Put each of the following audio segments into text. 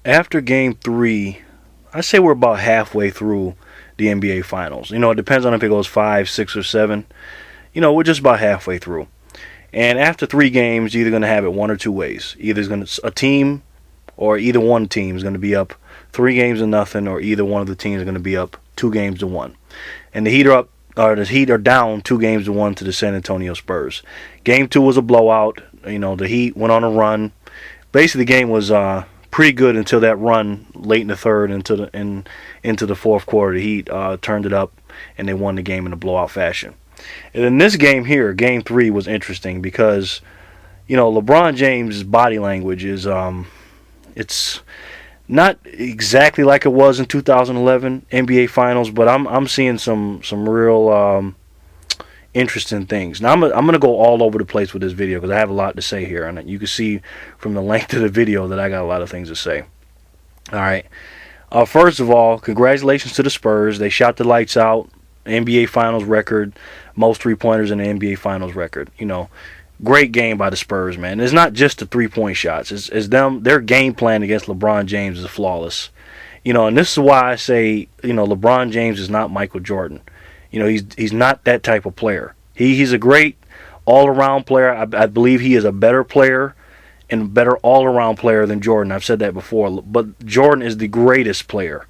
after game three, I say we're about halfway through the NBA Finals. It depends on if it goes 5, 6, or 7. We're just about halfway through. And after 3 games, you're either going to have it one or two ways. Either it's going to a team, or either one team is going to be up 3-0, or either one of the teams is going to be up 2-1. And the Heat are down 2-1 to the San Antonio Spurs. Game 2 was a blowout. The Heat went on a run. Basically, the game was pretty good until that run late in the third into the fourth quarter. The Heat turned it up and they won the game in a blowout fashion. And in this game here, game 3 was interesting because LeBron James' body language is it's not exactly like it was in 2011 NBA Finals, but I'm seeing some real interesting things. Now I'm gonna go all over the place with this video because I have a lot to say here, and you can see from the length of the video that I got a lot of things to say. All right. First of all, congratulations to the Spurs. They shot the lights out. NBA Finals record, most 3-pointers in the NBA Finals record. Great game by the Spurs, man. It's not just the 3-point shots. It's them. Their game plan against LeBron James is flawless. And this is why I say, LeBron James is not Michael Jordan. He's not that type of player. He's a great all-around player. I believe he is a better player and a better all-around player than Jordan. I've said that before. But Jordan is the greatest player.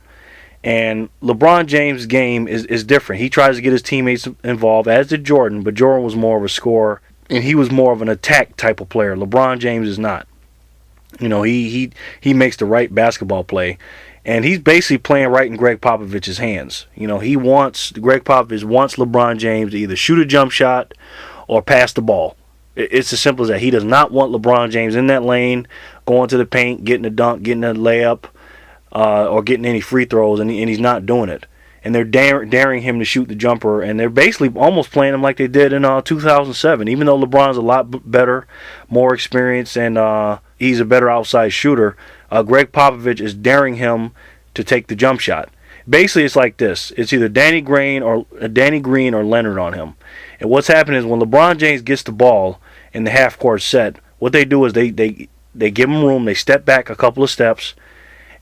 And LeBron James' game is different. He tries to get his teammates involved, as did Jordan, but Jordan was more of a scorer, and he was more of an attack type of player. LeBron James is not. He makes the right basketball play, and he's basically playing right in Greg Popovich's hands. Greg Popovich wants LeBron James to either shoot a jump shot or pass the ball. It's as simple as that. He does not want LeBron James in that lane, going to the paint, getting a dunk, getting a layup, or getting any free throws, and he's not doing it. And they're daring him to shoot the jumper, and they're basically almost playing him like they did in 2007. Even though LeBron's a lot better, more experienced, and he's a better outside shooter, Greg Popovich is daring him to take the jump shot. Basically, it's like this. It's either Danny Green or Leonard on him. And what's happening is when LeBron James gets the ball in the half-court set, what they do is they give him room, they step back a couple of steps,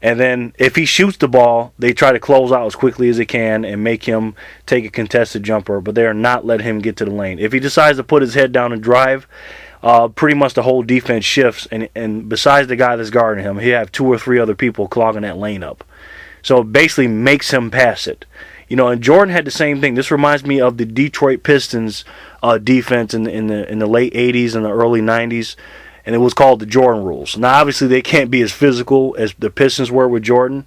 and then if he shoots the ball, they try to close out as quickly as they can and make him take a contested jumper, but they are not letting him get to the lane. If he decides to put his head down and drive, pretty much the whole defense shifts, and besides the guy that's guarding him, he have 2 or 3 other people clogging that lane up. So it basically makes him pass it. And Jordan had the same thing. This reminds me of the Detroit Pistons defense in the late 80s and the early 90s. And it was called the Jordan rules. Now, obviously, they can't be as physical as the Pistons were with Jordan.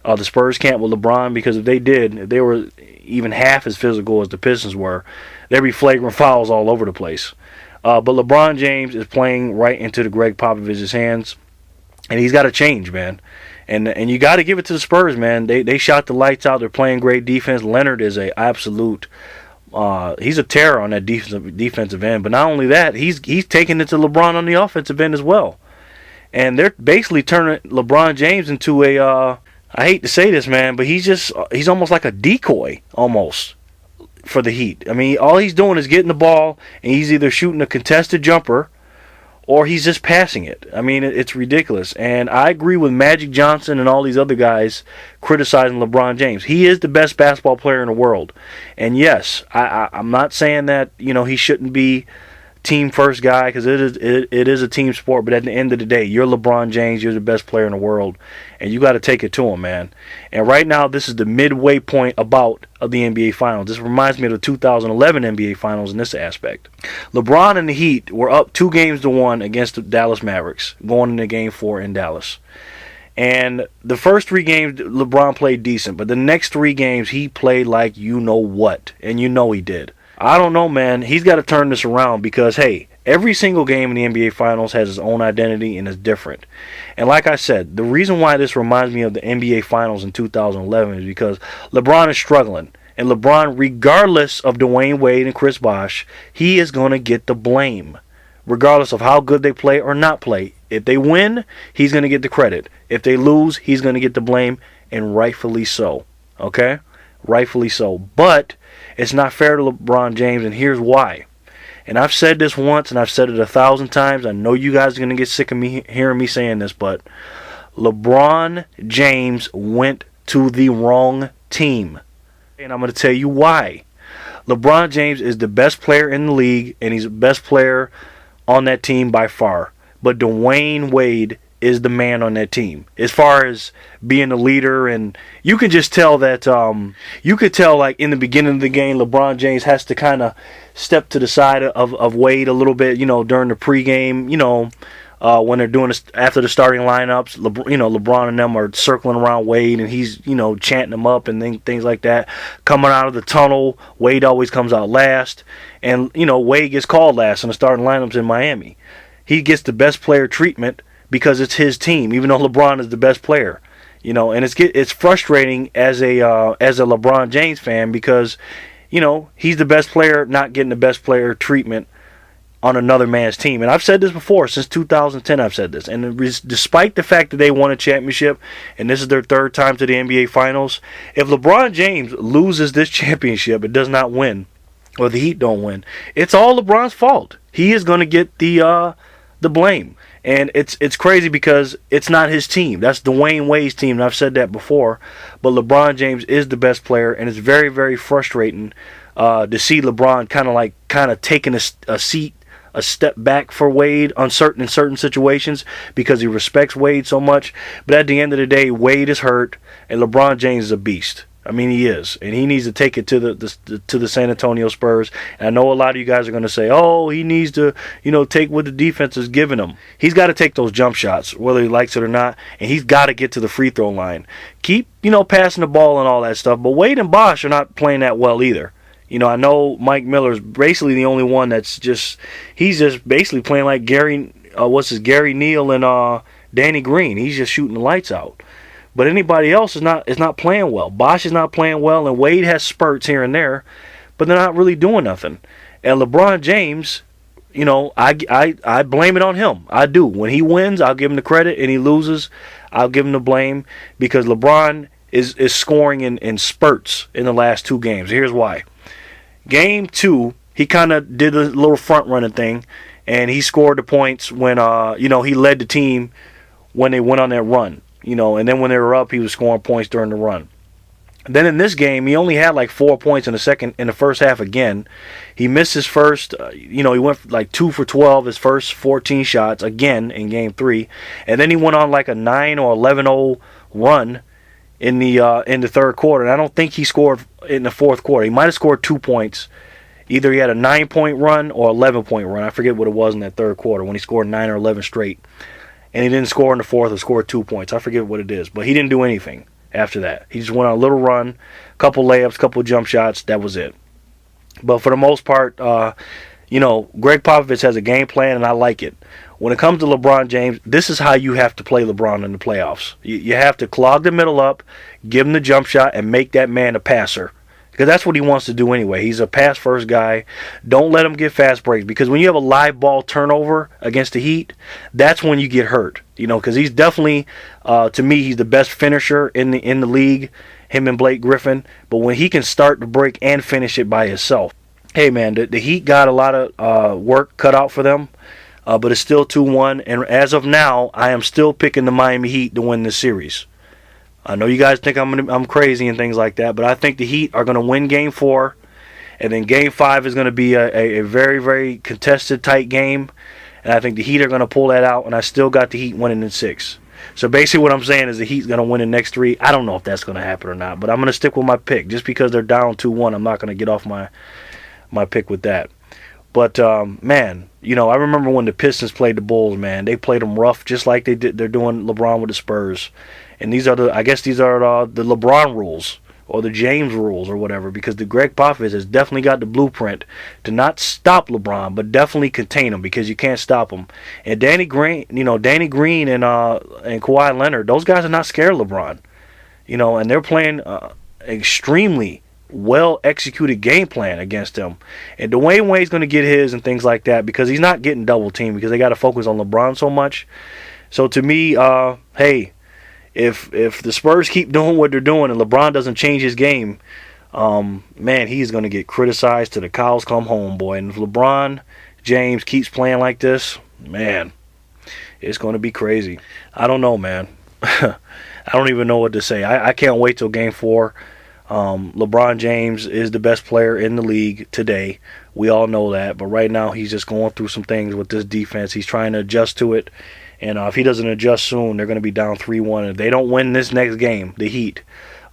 The Spurs can't with LeBron, because if they were even half as physical as the Pistons were, there'd be flagrant fouls all over the place. But LeBron James is playing right into the Greg Popovich's hands, and he's got to change, man. And you got to give it to the Spurs, man. They shot the lights out. They're playing great defense. Leonard is a absolute. He's a terror on that defensive end. But not only that, he's taking it to LeBron on the offensive end as well. And they're basically turning LeBron James into a, I hate to say this, man, but he's almost like a decoy, almost, for the Heat. I mean, all he's doing is getting the ball, and he's either shooting a contested jumper, or he's just passing it. I mean, it's ridiculous. And I agree with Magic Johnson and all these other guys criticizing LeBron James. He is the best basketball player in the world. And yes, I'm not saying that, he shouldn't be team first guy, because it is a team sport. But at the end of the day, you're LeBron James. You're the best player in the world, and you got to take it to him, man. And right now, this is the midway point of the NBA Finals. This reminds me of the 2011 NBA Finals in this aspect. LeBron and the Heat were up 2-1 against the Dallas Mavericks, going into Game 4 in Dallas. And the first 3 games, LeBron played decent, but the next 3 games, he played like you know what, and he did. I don't know, man. He's got to turn this around, because, hey, every single game in the NBA Finals has its own identity and is different. And like I said, the reason why this reminds me of the NBA Finals in 2011 is because LeBron is struggling. And LeBron, regardless of Dwayne Wade and Chris Bosh, he is going to get the blame, regardless of how good they play or not play. If they win, he's going to get the credit. If they lose, he's going to get the blame, and rightfully so. Okay? Rightfully so. But it's not fair to LeBron James, and here's why. And I've said this once, and I've said it 1,000 times. I know you guys are going to get sick of me hearing me saying this, but LeBron James went to the wrong team. And I'm going to tell you why. LeBron James is the best player in the league, and he's the best player on that team by far. But Dwayne Wade is the man on that team as far as being the leader, and you can just tell that you could tell, like, in the beginning of the game, LeBron James has to kind of step to the side of Wade a little bit, during the pregame, when they're doing this after the starting lineups. LeBron and them are circling around Wade, and he's chanting them up and things like that. Coming out of the tunnel, Wade always comes out last, and Wade gets called last in the starting lineups in Miami. He gets the best player treatment because it's his team, even though LeBron is the best player. And it's frustrating as a LeBron James fan because he's the best player not getting the best player treatment on another man's team. And I've said this before, since 2010 I've said this. And despite the fact that they won a championship, and this is their third time to the NBA Finals, if LeBron James loses this championship, it does not win, or the Heat don't win, it's all LeBron's fault. He is going to get the blame. And it's crazy because it's not his team. That's Dwayne Wade's team, and I've said that before. But LeBron James is the best player, and it's very, very frustrating to see LeBron kind of taking a step back for Wade in certain situations because he respects Wade so much. But at the end of the day, Wade is hurt, and LeBron James is a beast. I mean, he is, and he needs to take it to the San Antonio Spurs. And I know a lot of you guys are going to say, "Oh, he needs to, take what the defense is giving him." He's got to take those jump shots, whether he likes it or not, and he's got to get to the free throw line. Keep, passing the ball and all that stuff. But Wade and Bosh are not playing that well either. I know Mike Miller's basically the only one he's just basically playing like Gary Neal and Danny Green. He's just shooting the lights out. But anybody else is not playing well. Bosh is not playing well, and Wade has spurts here and there, but they're not really doing nothing. And LeBron James, I blame it on him. I do. When he wins, I'll give him the credit, and he loses, I'll give him the blame, because LeBron is scoring in spurts in the last two games. Here's why. Game 2, he kind of did a little front running thing, and he scored the points when he led the team when they went on that run. And then when they were up, he was scoring points during the run. Then in this game, he only had like 4 points in the first half again. He missed his first, he went like 2 for 12, his first 14 shots again in game 3. And then he went on like a 9 or 11-0 run in the third quarter. And I don't think he scored in the fourth quarter. He might have scored 2 points. Either he had a 9-point run or 11-point run. I forget what it was in that third quarter when he scored 9 or 11 straight. And he didn't score in the fourth or scored 2 points. I forget what it is. But he didn't do anything after that. He just went on a little run, couple layups, couple jump shots. That was it. But for the most part, Greg Popovich has a game plan, and I like it. When it comes to LeBron James, this is how you have to play LeBron in the playoffs. You have to clog the middle up, give him the jump shot, and make that man a passer. Because that's what he wants to do anyway. He's a pass-first guy. Don't let him get fast breaks. Because when you have a live ball turnover against the Heat, that's when you get hurt. Because he's definitely, to me, he's the best finisher in the league, him and Blake Griffin. But when he can start the break and finish it by himself. Hey, man, the Heat got a lot of work cut out for them. But it's still 2-1. And as of now, I am still picking the Miami Heat to win this series. I know you guys think I'm crazy and things like that, but I think the Heat are going to win Game 4, and then Game 5 is going to be a very, very contested, tight game, and I think the Heat are going to pull that out, and I still got the Heat winning in 6. So basically what I'm saying is the Heat's going to win the next 3. I don't know if that's going to happen or not, but I'm going to stick with my pick. Just because they're down 2-1, I'm not going to get off my pick with that. But, man, I remember when the Pistons played the Bulls, man. They played them rough just like they're doing LeBron with the Spurs. And these are the LeBron rules or the James rules or whatever, because the Greg Popovich has definitely got the blueprint to not stop LeBron, but definitely contain him, because you can't stop him. And Danny Green and Kawhi Leonard, those guys are not scared of LeBron. And they're playing extremely well executed game plan against him. And Dwayne Wade's going to get his and things like that, because he's not getting double teamed, because they got to focus on LeBron so much. So to me, hey, if the Spurs keep doing what they're doing and LeBron doesn't change his game, man, he's going to get criticized till the cows come home, boy. And if LeBron James keeps playing like this, man, it's going to be crazy. I don't know, man. I don't even know what to say. I can't wait till Game 4. LeBron James is the best player in the league today. We all know that. But right now, he's just going through some things with this defense. He's trying to adjust to it. And if he doesn't adjust soon, they're going to be down 3-1. If they don't win this next game, the Heat,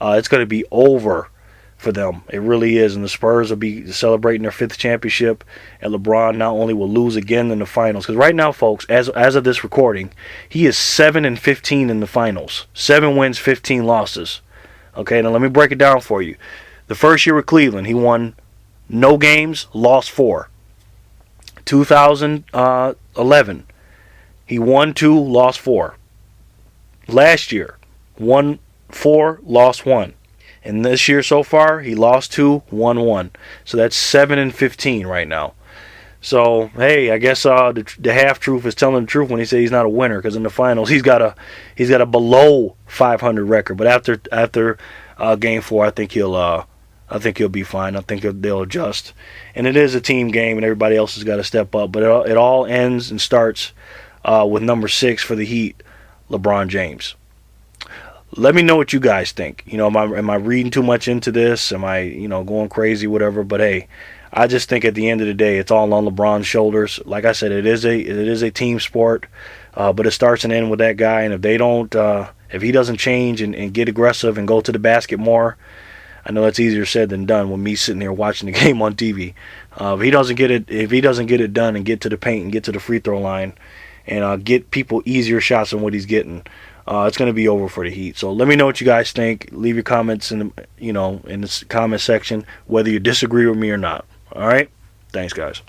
it's going to be over for them. It really is. And the Spurs will be celebrating their 5th championship. And LeBron not only will lose again in the finals. Because right now, folks, as of this recording, he is 7-15 in the finals. 7 wins, 15 losses. Okay, now let me break it down for you. The first year with Cleveland, he won no games, lost 4. 2011, he won 2, lost 4. Last year, won 4, lost 1. And this year so far, he lost 2, won 1. So that's 7-15 right now. So, hey, I guess the half-truth is telling the truth when he says he's not a winner, because in the finals he's got a below 500 record. But after Game 4, I think he'll be fine. I think they'll adjust. And it is a team game, and everybody else has got to step up. But it all ends and starts with number 6 for the Heat, LeBron James. Let me know what you guys think. You know, am I reading too much into this? Am I, going crazy, whatever? But hey, I just think at the end of the day, it's all on LeBron's shoulders. Like I said, it is a team sport, but it starts and ends with that guy. And if he doesn't change and get aggressive and go to the basket more, I know that's easier said than done when me sitting there watching the game on TV. If he doesn't get it done and get to the paint and get to the free throw line and get people easier shots than what he's getting, it's going to be over for the Heat. So let me know what you guys think. Leave your comments in the comment section, whether you disagree with me or not. All right? Thanks, guys.